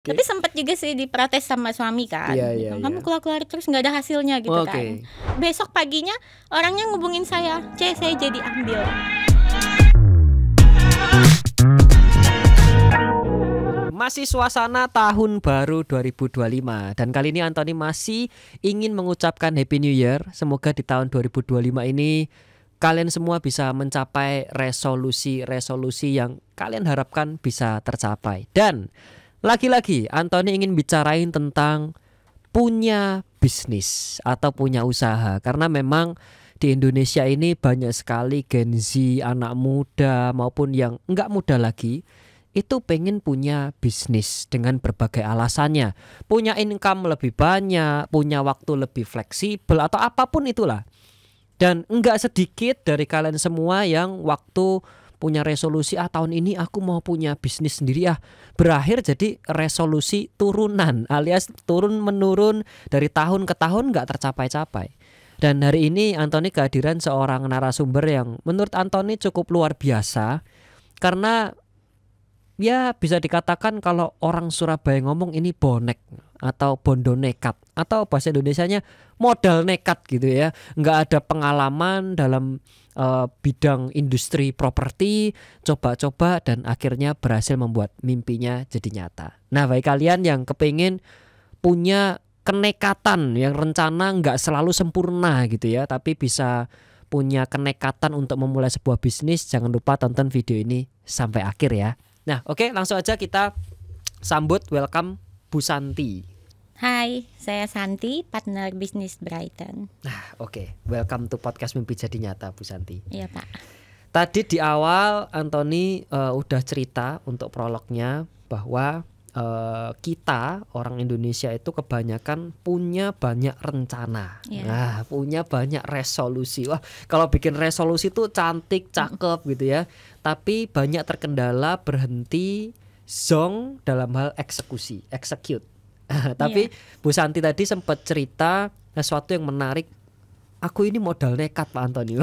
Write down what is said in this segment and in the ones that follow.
Tapi sempat juga sih diprotes sama suami kan. Iya. Kamu keluar-keluar terus nggak ada hasilnya gitu kan. Besok paginya orangnya ngubungin saya, saya jadi ambil. Masih suasana tahun baru 2025 dan kali ini Anthony masih ingin mengucapkan Happy New Year. Semoga di tahun 2025 ini kalian semua bisa mencapai resolusi yang kalian harapkan bisa tercapai. Dan lagi-lagi Anthony ingin bicarain tentang punya bisnis atau punya usaha. Karena memang di Indonesia ini banyak sekali Gen Z, anak muda maupun yang enggak muda lagi, itu pengen punya bisnis dengan berbagai alasannya. Punya income lebih banyak, punya waktu lebih fleksibel atau apapun itulah. Dan enggak sedikit dari kalian semua yang waktu punya resolusi tahun ini aku mau punya bisnis sendiri berakhir jadi resolusi turunan alias turun menurun dari tahun ke tahun enggak tercapai-capai. Dan hari ini Anthony kehadiran seorang narasumber yang menurut Anthony cukup luar biasa. Karena ya bisa dikatakan kalau orang Surabaya ngomong ini bonek atau bondo nekat atau bahasa Indonesianya modal nekat gitu ya. Nggak ada pengalaman dalam bidang industri properti, coba-coba dan akhirnya berhasil membuat mimpinya jadi nyata. Nah bagi kalian yang kepingin punya kenekatan yang rencana nggak selalu sempurna gitu ya, tapi bisa punya kenekatan untuk memulai sebuah bisnis, jangan lupa tonton video ini sampai akhir ya. Nah oke, langsung aja kita sambut welcome Bu Santi. Hai, saya Santi, partner bisnis Brighton. Nah oke, welcome to podcast Mimpi Jadi Nyata Bu Santi. Iya Pak. Tadi di awal Anthony udah cerita untuk prolognya bahwa kita orang Indonesia itu kebanyakan punya banyak rencana, nah punya banyak resolusi. Wah kalau bikin resolusi tuh cantik, cakep gitu ya. Tapi banyak terkendala, berhenti, zong dalam hal execute. Tapi Bu Santi tadi sempat cerita sesuatu yang menarik. Aku ini modal nekat Pak Anthony.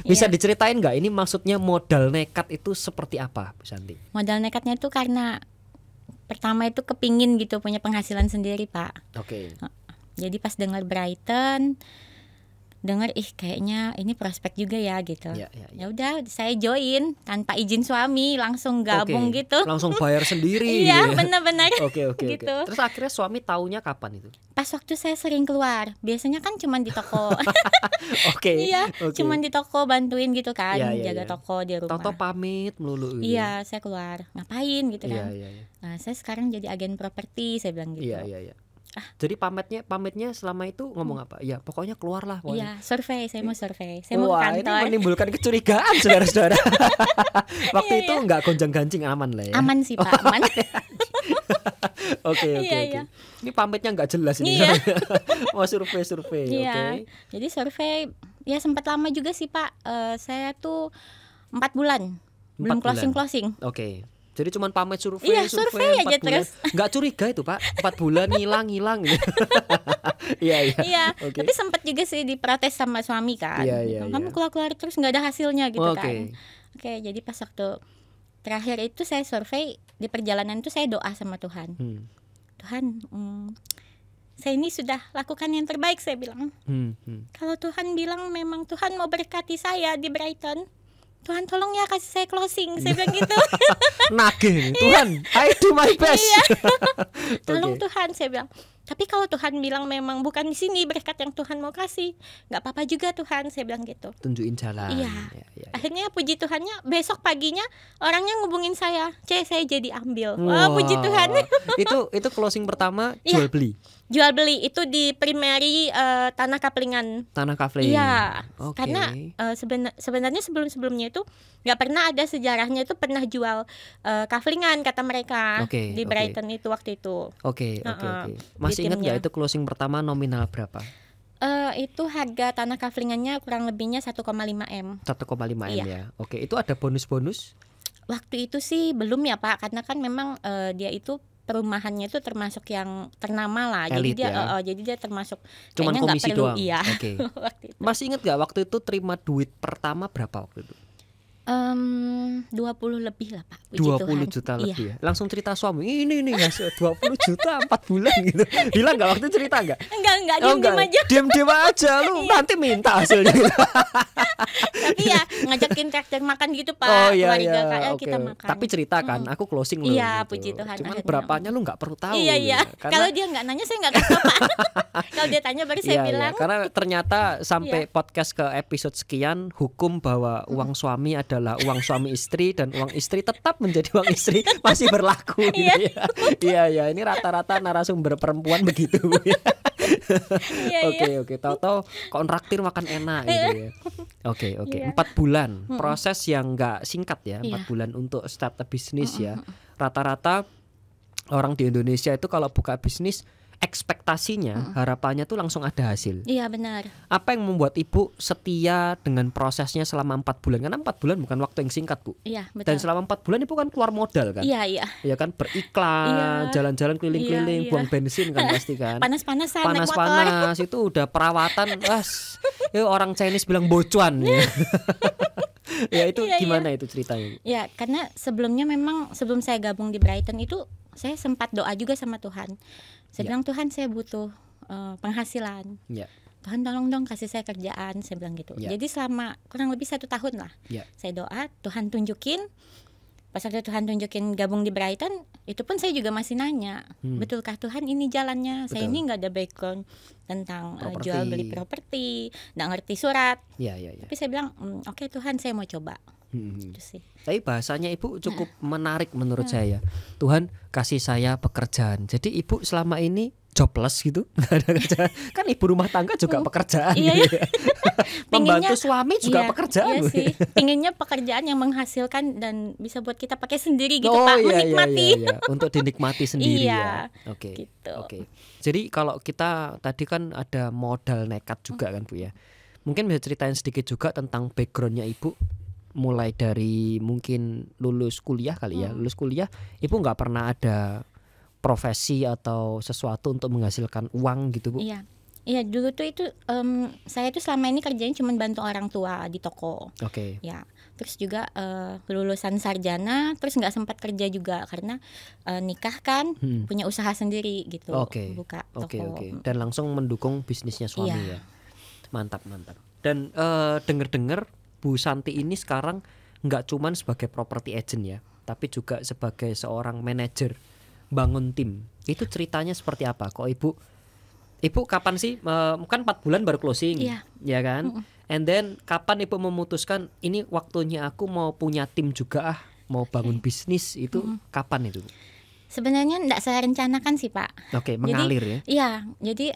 Bisa diceritain nggak ini maksudnya modal nekat itu seperti apa Bu Santi? Modal nekatnya itu karena pertama itu kepingin gitu punya penghasilan sendiri Pak. Oke. Jadi pas dengar Brighton, kayaknya ini prospek juga ya gitu. Ya udah saya join tanpa izin suami, langsung gabung gitu. Langsung bayar sendiri. Iya benar-benar. Oke. Gitu. Terus akhirnya suami taunya kapan itu? Pas waktu saya sering keluar, biasanya kan cuma di toko. Iya. Cuma di toko bantuin gitu kan, jaga toko di rumah. Toto pamit melulu gitu. Iya, saya keluar. Ngapain gitu kan. Iya. Nah, saya sekarang jadi agen properti, saya bilang gitu. Iya. Jadi pamitnya selama itu ngomong apa? Ya pokoknya keluar lah. Iya, survei, saya mau survei. Saya mau ke kantor. Ini menimbulkan kecurigaan saudara-saudara. Waktu itu nggak gonjang-ganjing, aman lah ya. Aman sih Pak, aman. Oke. Ini pamitnya nggak jelas ini. Mau survei. Iya. Jadi survei ya sempat lama juga sih Pak. Saya tuh 4 bulan belum closing. Oke. Jadi cuma pamit survei aja terus. Nggak curiga itu Pak, 4 bulan ngilang gitu. Iya. Tapi sempat juga sih diprotes sama suami kan. Kamu keluar-keluar terus nggak ada hasilnya gitu kan. Oke, jadi pas waktu terakhir itu saya survei, di perjalanan itu saya doa sama Tuhan. Tuhan, saya ini sudah lakukan yang terbaik, saya bilang. Kalau Tuhan bilang memang Tuhan mau berkati saya di Brighton, Tuhan tolong ya kasih saya closing, saya bilang gitu. Nagih Tuhan, I do my best. Tolong Tuhan, saya bilang. Tapi kalau Tuhan bilang memang bukan di sini berkat yang Tuhan mau kasih, nggak apa-apa juga Tuhan, saya bilang gitu. Tunjukin jalan. Iya. Akhirnya puji Tuhannya besok paginya orangnya ngubungin saya, saya jadi ambil. Wah, puji Tuhan. Itu closing pertama jual beli. Jual beli itu di Primary Tanah Kaflingan. Iya. Karena sebenarnya sebelumnya itu nggak pernah ada sejarahnya, itu pernah jual Kaflingan kata mereka di Brighton itu waktu itu. Oke. Masih ingat nggak itu closing pertama nominal berapa? Itu harga tanah kaflingannya kurang lebihnya 1,5 M. 1,5 M ya. Oke, itu ada bonus-bonus? Waktu itu sih belum ya Pak, karena kan memang dia itu perumahannya itu termasuk yang ternama lah. Elit, jadi dia termasuk cuman komisi perlu, doang. Iya. Masih ingat nggak waktu itu terima duit pertama berapa waktu itu? 20 lebih lah Pak. 20 juta lebih ya. Langsung cerita suami, ini nih 20 juta 4 bulan gitu. Bilang nggak waktu cerita nggak? Enggak, diam-diam aja. Diam-diam aja lu nanti minta hasilnya. Tapi ya ngajakin traktir makan gitu Pak. Keluarga kayak kita makan. Tapi cerita kan, aku closing lu. Iya, gitu. puji Tuhan. Cuman berapanya lu nggak perlu tahu. Iya. Gitu. Karena, kalau dia nggak nanya saya nggak tahu Pak. Kalau dia tanya baru saya bilang. Karena ternyata sampai podcast ke episode sekian, hukum bahwa uang suami adalah uang suami istri dan uang istri tetap menjadi uang istri masih berlaku gitu ya. Iya, ini rata-rata narasumber perempuan begitu ya. Oke, tahu-tahu kontraktir makan enak gitu ya. Oke. 4 bulan proses yang nggak singkat ya, 4 bulan untuk startup bisnis ya. Rata-rata orang di Indonesia itu kalau buka bisnis ekspektasinya, harapannya tuh langsung ada hasil. Iya benar. Apa yang membuat Ibu setia dengan prosesnya selama 4 bulan? Karena 4 bulan bukan waktu yang singkat Bu. Iya betul. Dan selama 4 bulan Ibu kan keluar modal kan? Iya. Ya kan, beriklan, jalan-jalan keliling-keliling, buang bensin kan pasti kan. Panas-panas itu udah perawatan, orang Chinese bilang bocuan ya. Ya itu gimana itu ceritanya? Ya karena sebelumnya memang sebelum saya gabung di Brighton itu saya sempat doa juga sama Tuhan. Saya bilang Tuhan saya butuh penghasilan. Tuhan tolong dong kasih saya kerjaan, saya bilang gitu. Jadi selama kurang lebih 1 tahun lah saya doa, Tuhan tunjukin. Pas waktu Tuhan tunjukin gabung di Brighton, itu pun saya juga masih nanya, betulkah Tuhan ini jalannya? Saya ini nggak ada background tentang jual beli properti, nggak ngerti surat. Tapi saya bilang oke, Tuhan saya mau coba. Itu sih. Tapi bahasanya Ibu cukup menarik menurut saya. Tuhan kasih saya pekerjaan. Jadi Ibu selama ini jobless gitu, nggak ada kerjaan. Kan ibu rumah tangga juga pekerjaan. Gitu ya. Membantu suami juga pekerjaan. Iya sih. Pinginnya pekerjaan yang menghasilkan dan bisa buat kita pakai sendiri gitu Pak, menikmati. Iya. Untuk dinikmati sendiri ya. Oke. Jadi kalau kita tadi kan ada modal nekat juga kan Bu ya. Mungkin bisa ceritain sedikit juga tentang backgroundnya Ibu. Mulai dari mungkin lulus kuliah kali ya. Lulus kuliah Ibu nggak pernah ada profesi atau sesuatu untuk menghasilkan uang gitu Bu? Iya dulu tuh itu saya tuh selama ini kerjanya cuma bantu orang tua di toko. Ya terus juga lulusan sarjana, terus nggak sempat kerja juga karena nikah kan, punya usaha sendiri gitu. Buka toko. Dan langsung mendukung bisnisnya suami ya. Mantap. Dan dengar Bu Santi ini sekarang nggak cuman sebagai property agent ya, tapi juga sebagai seorang manajer bangun tim. Itu ceritanya seperti apa? Kok Ibu kapan sih? Kan 4 bulan baru closing, ya kan? And then kapan Ibu memutuskan ini waktunya aku mau punya tim juga mau bangun bisnis itu kapan itu? Sebenarnya enggak saya rencanakan sih Pak. Mengalir jadi, ya. Jadi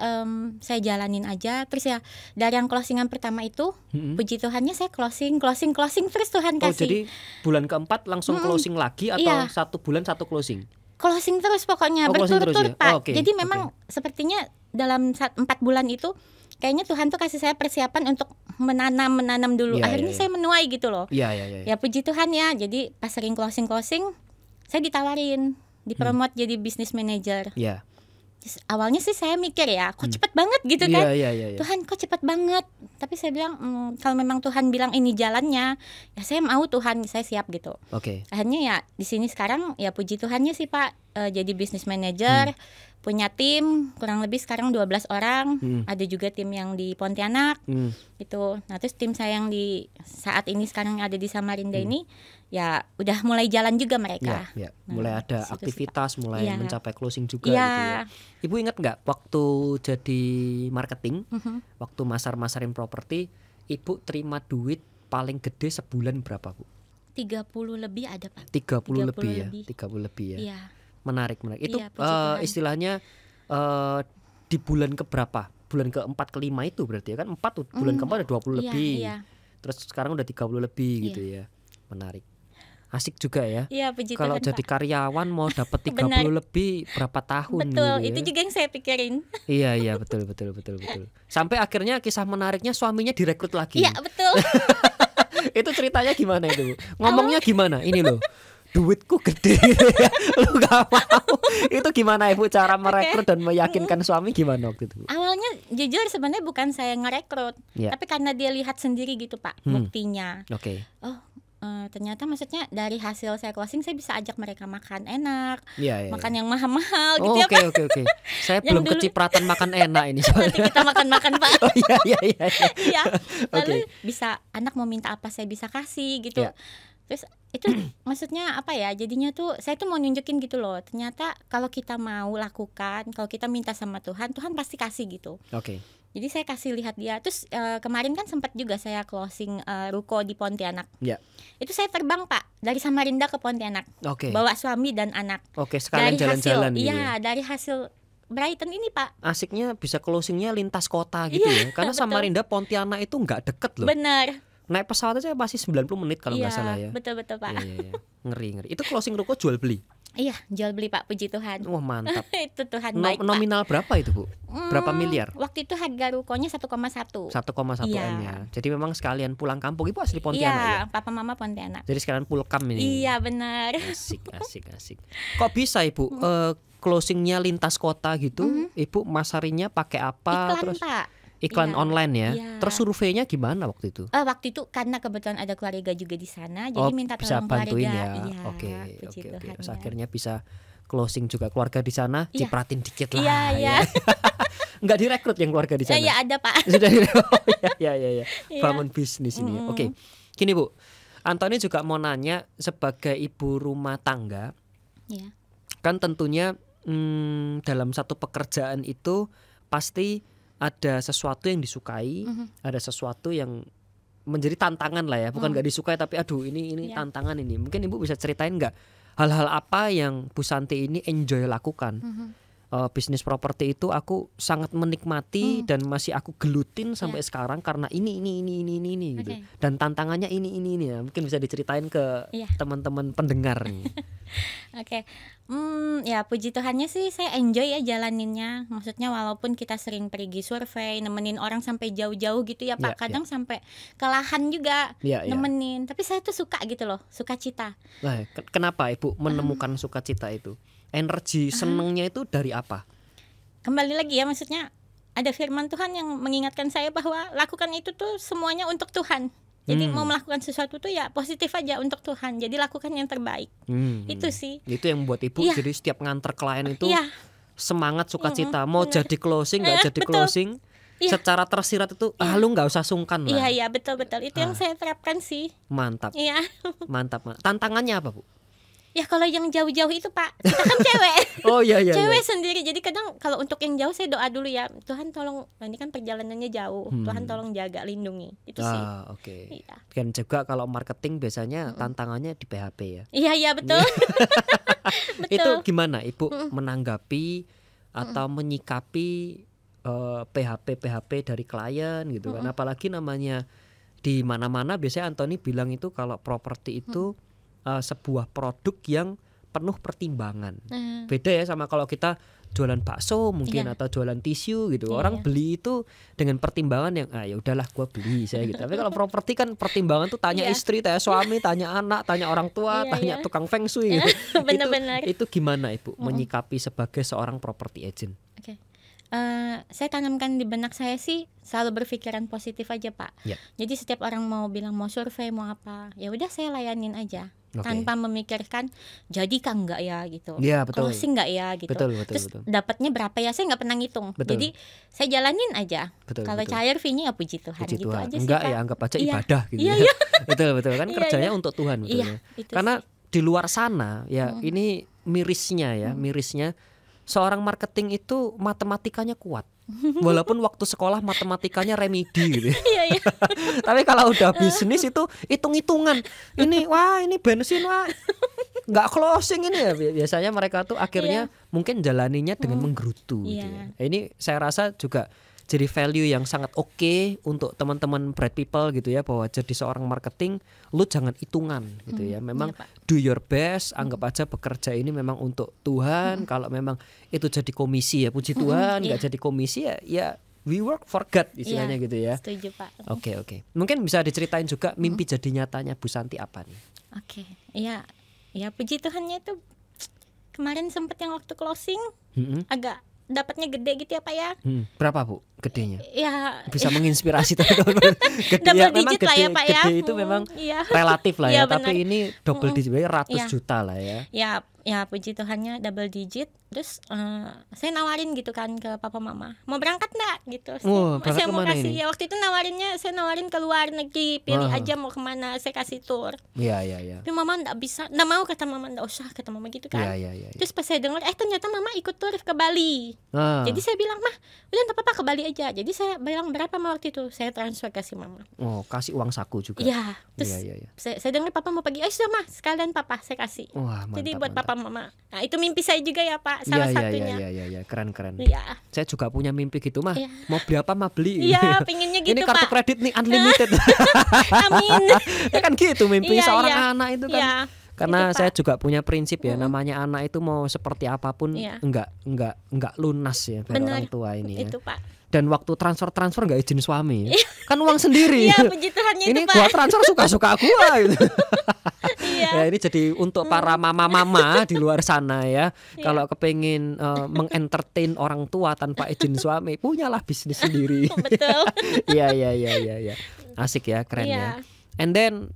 saya jalanin aja. Terus ya dari yang closingan pertama itu, puji Tuhannya saya closing terus Tuhan kasih. Jadi bulan keempat langsung closing lagi atau 1 bulan 1 closing? Closing terus pokoknya berturut-turut ya? Pak. Jadi memang sepertinya dalam 4 bulan itu kayaknya Tuhan tuh kasih saya persiapan untuk menanam dulu. Akhirnya saya menuai gitu loh. Ya puji Tuhan ya. Jadi pas sering closing saya ditawarin dipromot jadi business manager. Awalnya sih saya mikir ya, kok cepet banget gitu kan. Tuhan kok cepet banget. Tapi saya bilang kalau memang Tuhan bilang ini jalannya, ya saya mau Tuhan, saya siap gitu. Akhirnya ya di sini sekarang ya puji Tuhannya sih Pak, jadi business manager, punya tim kurang lebih sekarang 12 orang. Ada juga tim yang di Pontianak gitu. Nah terus tim saya yang di saat ini sekarang ada di Samarinda ini ya udah mulai jalan juga mereka. Mulai ada aktivitas, mulai mencapai closing juga gitu ya. Ibu ingat nggak waktu jadi marketing, waktu masarin properti, Ibu terima duit paling gede sebulan berapa Bu? 30 lebih ada Pak. 30 lebih ya. Menarik. Itu istilahnya di bulan keberapa? Bulan ke-4 ke-5 itu berarti ya kan? 4 bulan ke-4 ada 20 lebih. Terus sekarang udah 30 lebih gitu ya. Menarik. Asik juga ya. Kalau jadi karyawan mau dapat 30 lebih berapa tahun gitu ya. Itu juga yang saya pikirin. Iya, betul. Sampai akhirnya kisah menariknya suaminya direkrut lagi. Iya, betul. Itu ceritanya gimana itu? Ngomongnya gimana? Ini loh. Duitku gede. Lu gak mau. Itu gimana Ibu cara merekrut dan meyakinkan suami gimana waktu itu? Awalnya jujur sebenarnya bukan saya ngerekrut, tapi karena dia lihat sendiri gitu Pak, buktinya. ternyata maksudnya dari hasil saya closing saya bisa ajak mereka makan enak, makan ya. yang mahal-mahal gitu ya Pak. Oke. Saya belum kecipratan makan enak ini. Nanti kita makan-makan Pak. Oh iya. Iya. Lalu bisa anak mau minta apa saya bisa kasih gitu. Terus itu maksudnya apa ya, jadinya tuh saya tuh mau nunjukin gitu loh, ternyata kalau kita mau lakukan, kalau kita minta sama Tuhan pasti kasih gitu. Jadi saya kasih lihat dia. Terus kemarin kan sempat juga saya closing ruko di Pontianak. Itu saya terbang Pak dari Samarinda ke Pontianak. Bawa suami dan anak. Sekalian jalan-jalan gitu. Iya, dari hasil Brighton ini Pak. Asiknya bisa closingnya lintas kota gitu ya. Karena Samarinda Pontianak itu nggak deket loh. Benar. Naik pesawat aja masih 90 menit kalau nggak salah ya. Betul Pak. Iya. Ngeri. Itu closing ruko jual beli? Iya, jual beli Pak, puji Tuhan. Wah mantap. Itu Tuhan baik nominal Pak. Berapa itu Bu? Berapa miliar? Waktu itu harga rukonya 1,1 M ya. Jadi memang sekalian pulang kampung. Ibu asli Pontianak ya? Iya, papa mama Pontianak. Jadi sekalian pulkam ini. Iya benar. Asik. Kok bisa Ibu closingnya lintas kota gitu? Ibu masarinya pakai apa? Iklan terus Pak. Iklan online ya. Terus surveinya gimana waktu itu? Waktu itu karena kebetulan ada keluarga juga di sana, jadi minta tolong bantuin keluarga. Ya. Oke. Terus akhirnya bisa closing juga keluarga di sana, cipratin dikit lah. Iya. Nggak direkrut yang keluarga di sana? Iya ada Pak. Sudah ya. Bangun bisnis ini. Oke. Gini Bu, Antoni juga mau nanya sebagai ibu rumah tangga. Kan tentunya dalam satu pekerjaan itu pasti ada sesuatu yang disukai, ada sesuatu yang menjadi tantangan lah ya, bukan nggak disukai tapi aduh ini tantangan ini. Mungkin Ibu bisa ceritain nggak hal-hal apa yang Bu Santi ini enjoy lakukan? Bisnis properti itu aku sangat menikmati dan masih aku gelutin sampai sekarang karena ini gitu. Dan tantangannya ini ya. Mungkin bisa diceritain ke teman-teman pendengar nih. Ya puji Tuhannya sih saya enjoy ya jalaninnya. Maksudnya walaupun kita sering pergi survei, nemenin orang sampai jauh-jauh gitu ya Pak. Kadang sampai kelahan juga nemenin. Tapi saya tuh suka gitu loh, sukacita. Nah, kenapa Ibu menemukan sukacita itu? Energi senengnya itu dari apa? Kembali lagi ya, maksudnya ada firman Tuhan yang mengingatkan saya bahwa lakukan itu tuh semuanya untuk Tuhan. Jadi mau melakukan sesuatu tuh ya positif aja untuk Tuhan. Jadi lakukan yang terbaik. Itu sih. Itu yang membuat Ibu jadi setiap nganter klien itu semangat sukacita. Mau jadi closing nggak jadi closing, secara tersirat itu lu nggak usah sungkan lah. Iya betul. Itu yang saya terapkan sih. Mantap. Iya. Mantap. Tantangannya apa Bu? Ya kalau yang jauh-jauh itu Pak, kita kan cewek. Cewek sendiri. Jadi kadang kalau untuk yang jauh saya doa dulu ya, Tuhan tolong, ini kan perjalanannya jauh, Tuhan tolong jaga, lindungi. Itu sih. Iya. Dan juga kalau marketing biasanya tantangannya di PHP ya. Iya betul. Betul. Itu gimana Ibu menanggapi atau menyikapi PHP dari klien gitu kan? Apalagi namanya di mana-mana biasanya Antoni bilang itu kalau properti itu sebuah produk yang penuh pertimbangan. Beda ya sama kalau kita jualan bakso mungkin atau jualan tisu gitu. Orang beli itu dengan pertimbangan yang ya udahlah gua beli saya gitu. Tapi kalau properti kan pertimbangan tuh tanya istri, tanya suami, tanya anak, tanya orang tua, tanya tukang feng shui gitu. Benar-benar. Itu gimana Ibu menyikapi sebagai seorang property agent? Saya tanamkan di benak saya sih selalu berpikiran positif aja Pak. Jadi setiap orang mau bilang mau survei mau apa, ya udah saya layanin aja. Tanpa memikirkan jadi kan enggak ya gitu. Closing enggak ya gitu. Terus dapatnya berapa ya, saya enggak pernah ngitung. Jadi saya jalanin aja. Kalau cair fee-nya ya puji Tuhan gitu aja sih. Enggak ya, anggap aja ibadah gitu. Betul kan kerjanya untuk Tuhan betul. Karena di luar sana ya ini mirisnya seorang marketing itu matematikanya kuat. Walaupun waktu sekolah matematikanya remedi gitu. Tapi kalau udah bisnis itu hitung-hitungan. Ini bensin nggak closing ini ya. Biasanya mereka tuh akhirnya mungkin jalaninya dengan menggerutu gitu ya. Ini saya rasa juga jadi value yang sangat oke untuk teman-teman bright people gitu ya, bahwa jadi seorang marketing lu jangan hitungan gitu ya. Memang do your best, anggap aja bekerja ini memang untuk Tuhan. Kalau memang itu jadi komisi ya puji Tuhan, nggak jadi komisi ya we work for God istilahnya gitu ya. Setuju Pak. Oke. Mungkin bisa diceritain juga mimpi jadi nyatanya Bu Santi apa nih? Ya puji Tuhannya itu kemarin sempat yang waktu closing agak dapatnya gede gitu ya Pak ya. Berapa Bu gedenya? Ya bisa menginspirasi teman-teman. Gede ya, memang gede, lah ya, Pak, ya. Gede itu memang relatif lah ya, tapi ini double digit, ratus juta lah ya. Ya puji Tuhannya double digit. Terus saya nawarin gitu kan ke papa mama, mau berangkat enggak gitu. Saya mau kasih ini? Ya waktu itu saya nawarin ke luar negeri, pilih aja mau kemana, saya kasih tour. Iya. Tapi mama enggak bisa, enggak mau, kata mama, enggak usah, kata mama gitu kan. Iya. Terus pas saya dengar ternyata mama ikut tour ke Bali. Jadi saya bilang, mah udah enggak apa-apa, ke Bali aja. Jadi saya bilang berapa mah waktu itu, saya transfer kasih mama. Oh, kasih uang saku juga. Iya. Terus saya dengar papa mau pergi, sudah mah sekalian papa saya kasih. Wah, mantap, jadi buat papa mama. Nah itu mimpi saya juga ya Pak, salah satunya. Iya, keren. Iya. Saya juga punya mimpi gitu mah. Mau beli apa mah beli. Iya, pinginnya gitu ini kartu Pak. kredit nih unlimited. Amin. Ya kan gitu mimpi seorang anak itu kan. Iya. Karena saya juga punya prinsip ya, namanya anak itu mau seperti apapun enggak lunas ya dari orang tua ini ya. Itu Pak. Dan waktu transfer nggak izin suami, kan uang sendiri. Iya, puji Tuhannya ini itu, gua Pak. transfer suka-suka gua gitu. Iya. Ya ini jadi untuk para mama-mama di luar sana ya, kalau kepengin mengentertain orang tua tanpa izin suami, punyalah bisnis sendiri. Betul. Iya. Asik ya, keren ya. And then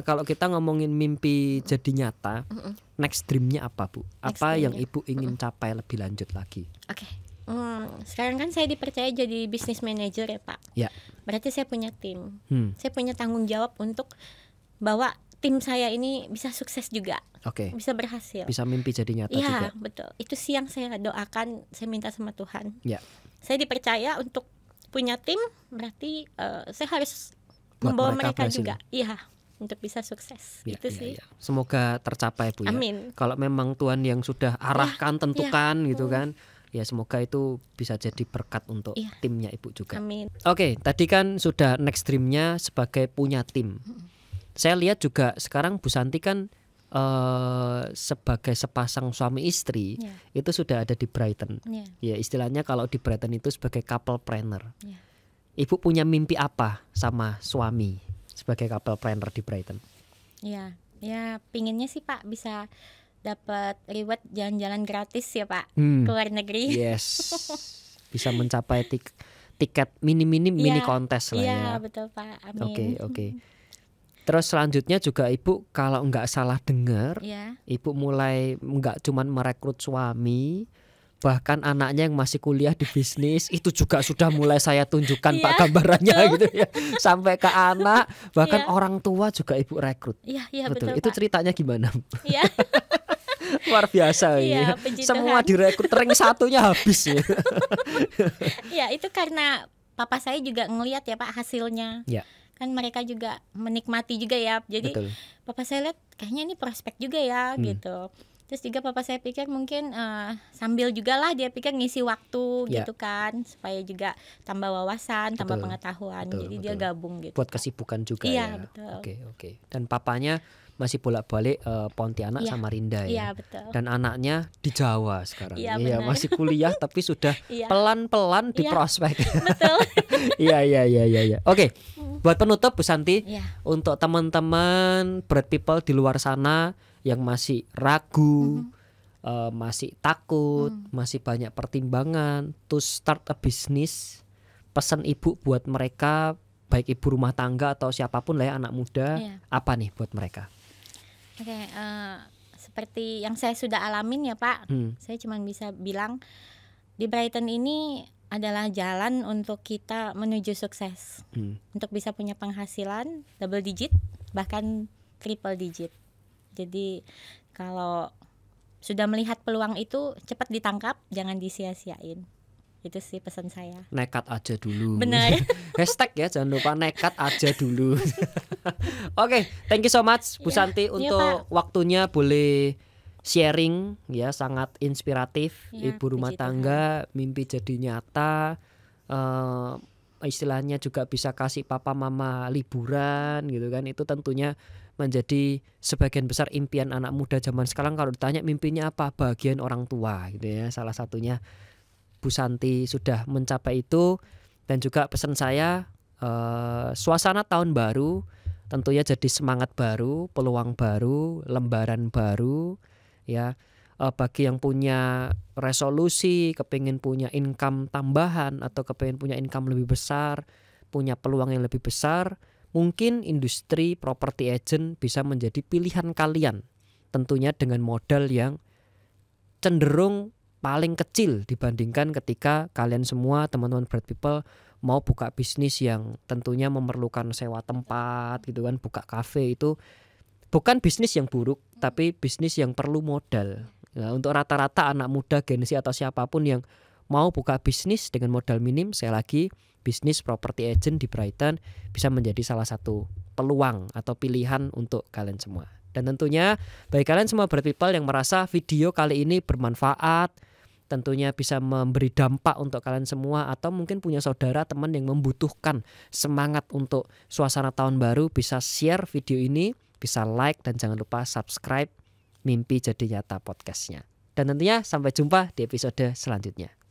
kalau kita ngomongin mimpi jadi nyata, next dream-nya apa Bu? Apa yang Ibu ingin capai lebih lanjut lagi? Oke. Sekarang kan saya dipercaya jadi business manager ya Pak. Ya. Berarti saya punya tim. Saya punya tanggung jawab untuk bawa tim saya ini bisa sukses juga. Oke. Bisa berhasil. Bisa mimpi jadi nyata juga. Iya, betul. Itu sih yang saya doakan, saya minta sama Tuhan. Ya. Saya dipercaya untuk punya tim, berarti saya harus membawa mereka juga. Iya, untuk bisa sukses. Itu sih. Ya. Semoga tercapai Bu ya. Amin. Kalau memang Tuhan yang sudah arahkan, tentukan gitu kan. Ya semoga itu bisa jadi berkat untuk timnya Ibu juga. Amin. Oke, tadi kan sudah next dream-nya sebagai punya tim. Saya lihat juga sekarang Bu Santi kan sebagai sepasang suami istri itu sudah ada di Brighton. Ya istilahnya kalau di Brighton itu sebagai couple planner. Ibu punya mimpi apa sama suami sebagai couple planner di Brighton? Ya pinginnya sih Pak bisa dapat reward jalan-jalan gratis ya Pak ke luar negeri. Yes. Bisa mencapai tiket mini kontes lah ya. Iya betul Pak. Amin. Oke. Terus selanjutnya juga Ibu kalau nggak salah dengar, Ibu mulai nggak cuman merekrut suami, bahkan anaknya yang masih kuliah di bisnis itu juga sudah mulai saya tunjukkan Pak gambarannya gitu ya. Sampai ke anak, bahkan orang tua juga Ibu rekrut. Iya betul. Itu Pak. Ceritanya gimana? Iya. Luar biasa ya. Semua direkrut, ring satunya habis ya. Ya itu karena papa saya juga ngelihat ya Pak hasilnya. Kan mereka juga menikmati juga ya. Jadi papa saya lihat kayaknya ini prospek juga ya gitu. Terus juga papa saya pikir mungkin sambil juga lah dia pikir ngisi waktu gitu kan, supaya juga tambah wawasan, tambah pengetahuan. Jadi dia gabung gitu. Buat kesibukan juga ya. Betul. Oke. Dan papanya masih bolak-balik Pontianak sama Rinda ya. Betul. Dan anaknya di Jawa sekarang. Iya, masih kuliah tapi sudah pelan-pelan di prospek. Betul. Iya. Oke. Buat penutup Bu Santi, untuk teman-teman bright people di luar sana yang masih ragu, masih takut, masih banyak pertimbangan to start a business, pesan Ibu buat mereka, baik ibu rumah tangga atau siapapun lah ya, anak muda, apa nih buat mereka? Oke, seperti yang saya sudah alamin ya Pak, saya cuma bisa bilang di Brighton ini adalah jalan untuk kita menuju sukses, untuk bisa punya penghasilan double digit bahkan triple digit. Jadi kalau sudah melihat peluang itu cepat ditangkap, jangan disia-siain. Itu sih pesan saya. Nekat aja dulu. Benar. Hashtag ya, jangan lupa nekat aja dulu. Oke, thank you so much Bu Santi untuk waktunya, boleh sharing ya, sangat inspiratif. Ibu rumah tangga, mimpi jadi nyata. Istilahnya juga bisa kasih papa mama liburan gitu kan. Itu tentunya menjadi sebagian besar impian anak muda zaman sekarang. Kalau ditanya mimpinya apa, bagian orang tua gitu ya. Salah satunya Bu Santi sudah mencapai itu. Dan juga pesan saya, suasana tahun baru tentunya jadi semangat baru, peluang baru, lembaran baru ya. bagi yang punya resolusi, kepingin punya income tambahan atau kepingin punya income lebih besar, punya peluang yang lebih besar, mungkin industri property agent bisa menjadi pilihan kalian. Tentunya dengan modal yang cenderung paling kecil dibandingkan ketika kalian semua teman-teman Bright People mau buka bisnis yang tentunya memerlukan sewa tempat gitu kan, buka kafe. Itu bukan bisnis yang buruk, tapi bisnis yang perlu modal. Nah, untuk rata-rata anak muda, Gen Z atau siapapun yang mau buka bisnis dengan modal minim, saya lagi bisnis property agent di Brighton bisa menjadi salah satu peluang atau pilihan untuk kalian semua. Dan tentunya bagi kalian semua Bright People yang merasa video kali ini bermanfaat, tentunya bisa memberi dampak untuk kalian semua, atau mungkin punya saudara teman yang membutuhkan semangat untuk suasana tahun baru, bisa share video ini, bisa like, dan jangan lupa subscribe Mimpi Jadi Nyata podcastnya. Dan tentunya sampai jumpa di episode selanjutnya.